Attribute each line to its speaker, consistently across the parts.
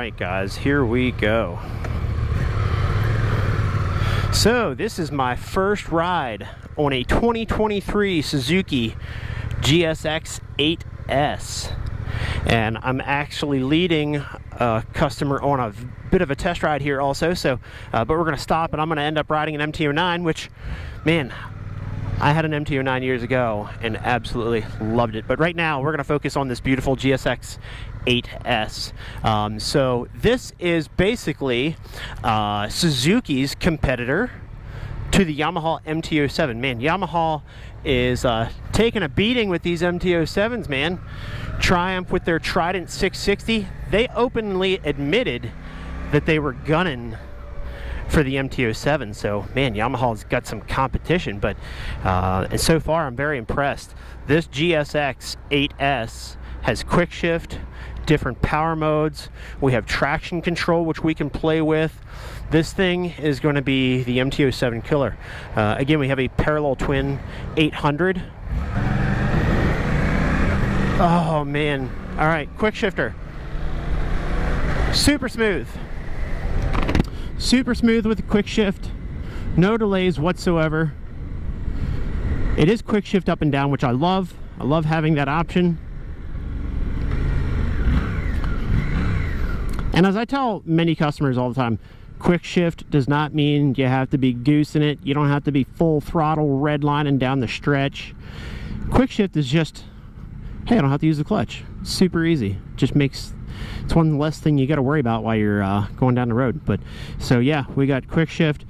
Speaker 1: Alright guys, here we go. So this is my first ride on a 2023 Suzuki GSX-8S. And I'm actually leading a customer on a bit of a test ride here also. But we're going to stop and I'm going to end up riding an MT-09, which, man, I had an MT-09 years ago and absolutely loved it. But right now we're going to focus on this beautiful GSX-8S. So this is basically Suzuki's competitor to the Yamaha MT-07. Man, Yamaha is taking a beating with these MT-07s, man. Triumph with their Trident 660. They openly admitted that they were gunning for the MT-07. So, man, Yamaha's got some competition, but and so far I'm very impressed. This GSX-8S has quick shift, different power modes. We have traction control, which we can play with. This thing is going to be the MT-07 killer. Again, we have a parallel twin 800. Oh, man. All right, quick shifter. Super smooth. Super smooth with a quick shift. No delays whatsoever. It is quick shift up and down, which I love. I love having that option. And as I tell many customers all the time, quick shift does not mean you have to be goosing it. You don't have to be full throttle redlining down the stretch. Quick shift is just, hey, I don't have to use the clutch. It's super easy. Just makes, it's one less thing you got to worry about while you're going down the road. But so yeah, we got quick shift.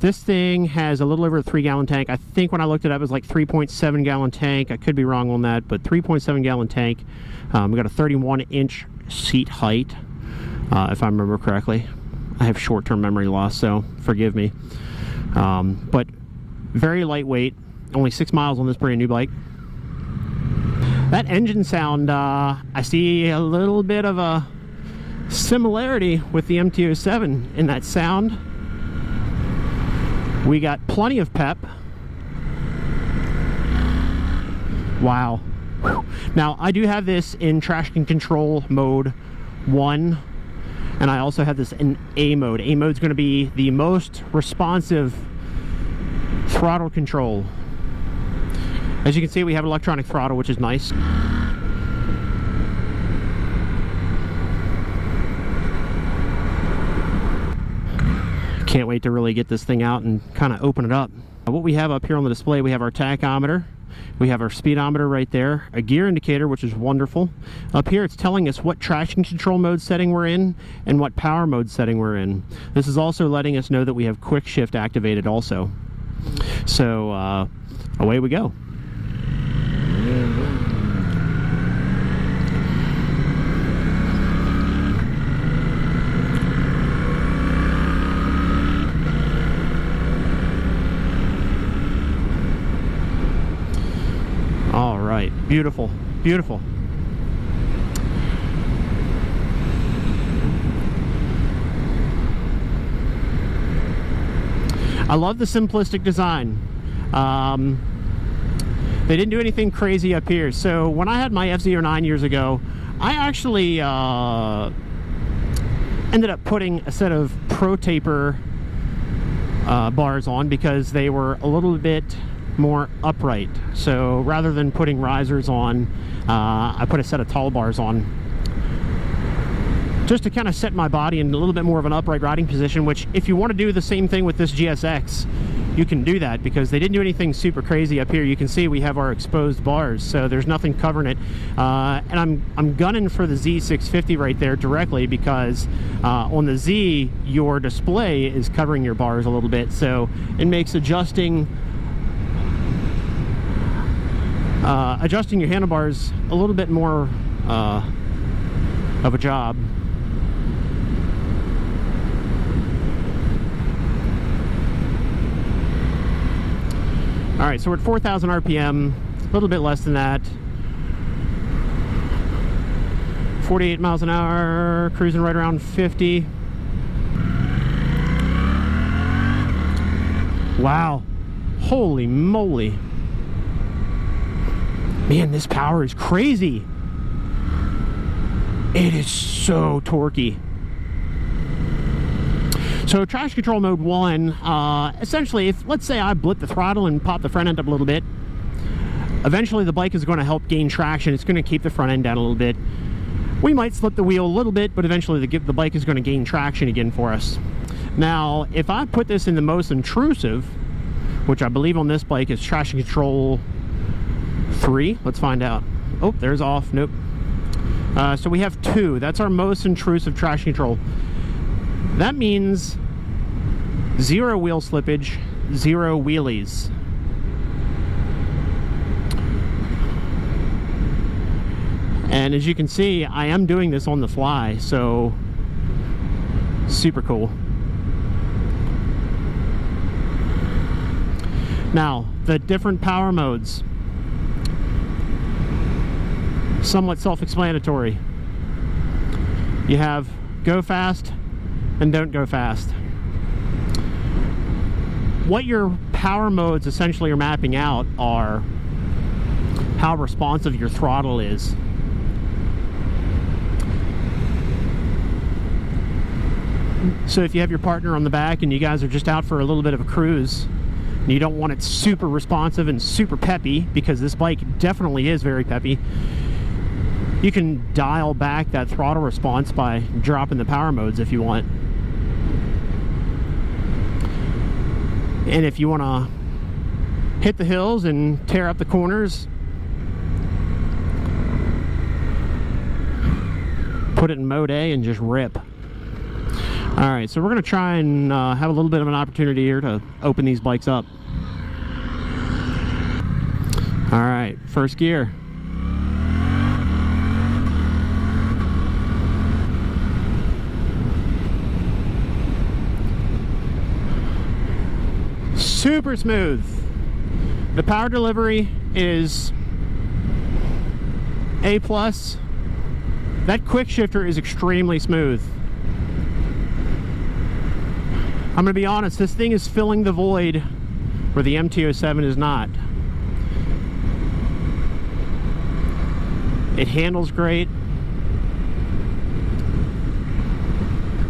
Speaker 1: This thing has a little over a 3-gallon tank. I think when I looked it up, it was like 3.7 gallon tank. I could be wrong on that, but 3.7 gallon tank. We got a 31-inch seat height, if I remember correctly. I have short-term memory loss, so forgive me. But very lightweight. Only 6 miles on this brand new bike. That engine sound, I see a little bit of a similarity with the MT-07 in that sound. We got plenty of pep. Wow. Now, I do have this in traction control mode 1, and I also have this in A mode. A mode is going to be the most responsive throttle control. As you can see, we have electronic throttle, which is nice. Can't wait to really get this thing out and kind of open it up. What we have up here on the display, we have our tachometer, we have our speedometer right there, a gear indicator, which is wonderful. Up here it's telling us what traction control mode setting we're in and what power mode setting we're in. This is also letting us know that we have quick shift activated also. So away we go. All right, beautiful, beautiful. I love the simplistic design. They didn't do anything crazy up here. So when I had my FZ09 years ago, I actually ended up putting a set of Pro Taper bars on because they were a little bit more upright. So rather than putting risers on, I put a set of tall bars on just to kind of set my body in a little bit more of an upright riding position, which if you want to do the same thing with this GSX, you can do that because they didn't do anything super crazy up here. You can see we have our exposed bars, so there's nothing covering it. And I'm gunning for the Z650 right there directly because on the Z, your display is covering your bars a little bit, so it makes adjusting your handlebars a little bit more of a job. All right, so we're at 4,000 RPM, a little bit less than that. 48 miles an hour, cruising right around 50. Wow, holy moly. Man, this power is crazy. It is so torquey. So traction control mode 1, essentially, if let's say I blip the throttle and pop the front end up a little bit, eventually the bike is going to help gain traction. It's going to keep the front end down a little bit. We might slip the wheel a little bit, but eventually the bike is going to gain traction again for us. Now, if I put this in the most intrusive, which I believe on this bike is traction control 3, let's find out. Oh, there's off. Nope. So we have 2. That's our most intrusive traction control. That means 0 wheel slippage, 0 wheelies. And as you can see, I am doing this on the fly, so super cool. Now, the different power modes. Somewhat self-explanatory. You have go fast and don't go fast. What your power modes essentially are mapping out are how responsive your throttle is. So if you have your partner on the back and you guys are just out for a little bit of a cruise, and you don't want it super responsive and super peppy, because this bike definitely is very peppy, you can dial back that throttle response by dropping the power modes if you want. And if you want to hit the hills and tear up the corners, put it in mode A and just rip. Alright, so we're going to try and have a little bit of an opportunity here to open these bikes up. Alright, first gear. Super smooth. The power delivery is A+. That quick shifter is extremely smooth. I'm going to be honest, this thing is filling the void where the MT-07 is not. It handles great.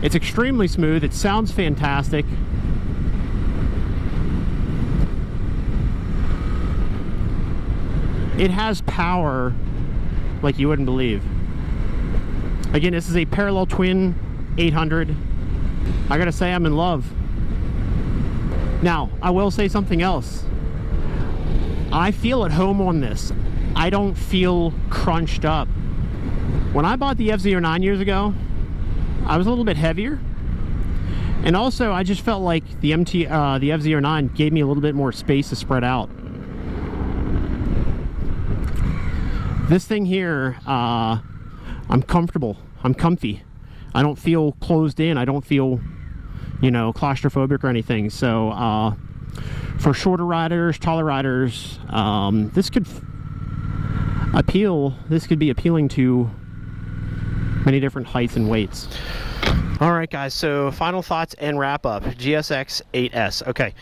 Speaker 1: It's extremely smooth. It sounds fantastic. It has power like you wouldn't believe. Again, this is a parallel twin 800. I gotta say, I'm in love. Now, I will say something else. I feel at home on this. I don't feel crunched up. When I bought the F09 years ago, I was a little bit heavier. And also, I just felt like the F09 gave me a little bit more space to spread out. This thing here, I'm comfortable. I'm comfy. I don't feel closed in. I don't feel, you know, claustrophobic or anything. So for shorter riders, taller riders, this could be appealing to many different heights and weights. All right, guys, so final thoughts and wrap up. GSX-8S. Okay,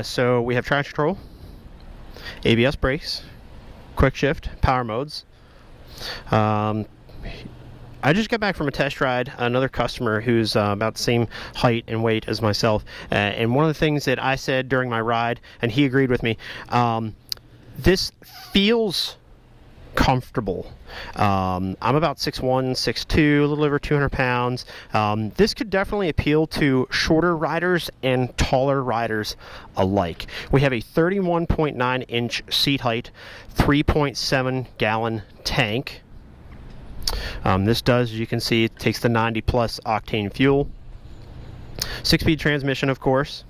Speaker 1: so we have traction control, ABS brakes, quick shift, power modes. I just got back from a test ride, another customer who's about the same height and weight as myself, and one of the things that I said during my ride, and he agreed with me, this feels comfortable. I'm about 6'1", 6'2", a little over 200 pounds. This could definitely appeal to shorter riders and taller riders alike. We have a 31.9 inch seat height, 3.7 gallon tank. This does, as you can see, it takes the 90 plus octane fuel. 6-speed transmission, of course.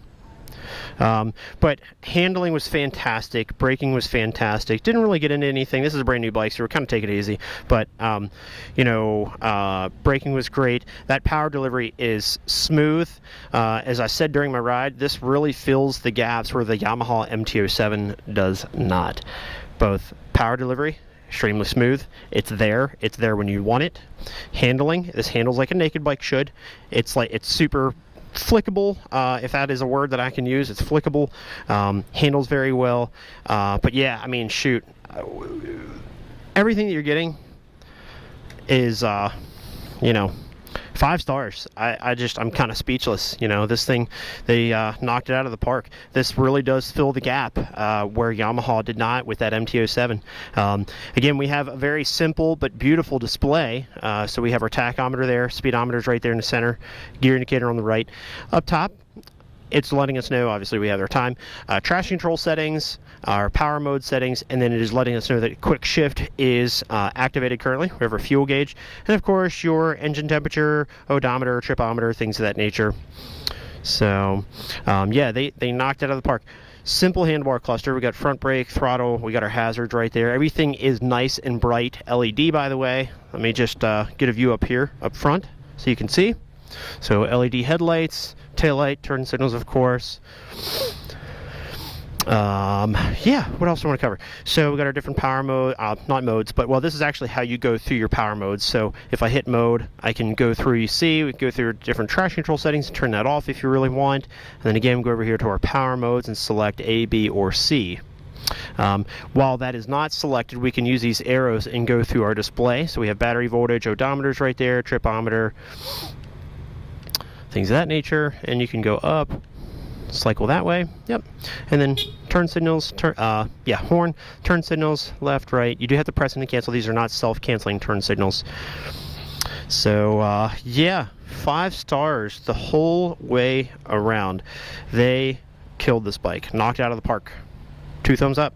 Speaker 1: But handling was fantastic, braking was fantastic. Didn't really get into anything. This is a brand new bike, so we're kind of taking it easy. But you know, braking was great. That power delivery is smooth. As I said during my ride, this really fills the gaps where the Yamaha MT-07 does not. Both power delivery, extremely smooth. It's there when you want it. Handling, this handles like a naked bike should. It's super flickable, if that is a word that I can use. It's flickable, handles very well, but yeah, I mean, shoot, everything that you're getting is you know, 5 stars. I'm kind of speechless. You know, this thing, they knocked it out of the park. This really does fill the gap where Yamaha did not with that MT-07. Again, we have a very simple but beautiful display. So we have our tachometer there, speedometer's right there in the center, gear indicator on the right. Up top, it's letting us know, obviously we have our time, traction control settings, our power mode settings, and then it is letting us know that quick shift is activated currently. We have our fuel gauge, and of course your engine temperature, odometer, tripometer, things of that nature. So yeah, they knocked it out of the park. Simple handlebar cluster. We got front brake, throttle, we got our hazards right there. Everything is nice and bright LED, by the way. Let me just get a view up here, up front, so you can see. So LED headlights, taillight, turn signals, of course. Yeah, what else do I want to cover? So we got our different power mode, not modes, but well, this is actually how you go through your power modes. So if I hit mode, I can go through, you see, we can go through different traction control settings and turn that off if you really want. And then again, go over here to our power modes and select A, B, or C. While that is not selected, we can use these arrows and go through our display. So we have battery voltage, odometers right there, tripometer, things of that nature, and you can go up, cycle that way, yep, and then turn signals, horn, turn signals, left, right. You do have to press and cancel. These are not self-canceling turn signals. So yeah, 5 stars the whole way around. They killed this bike, knocked it out of the park. 2 thumbs up.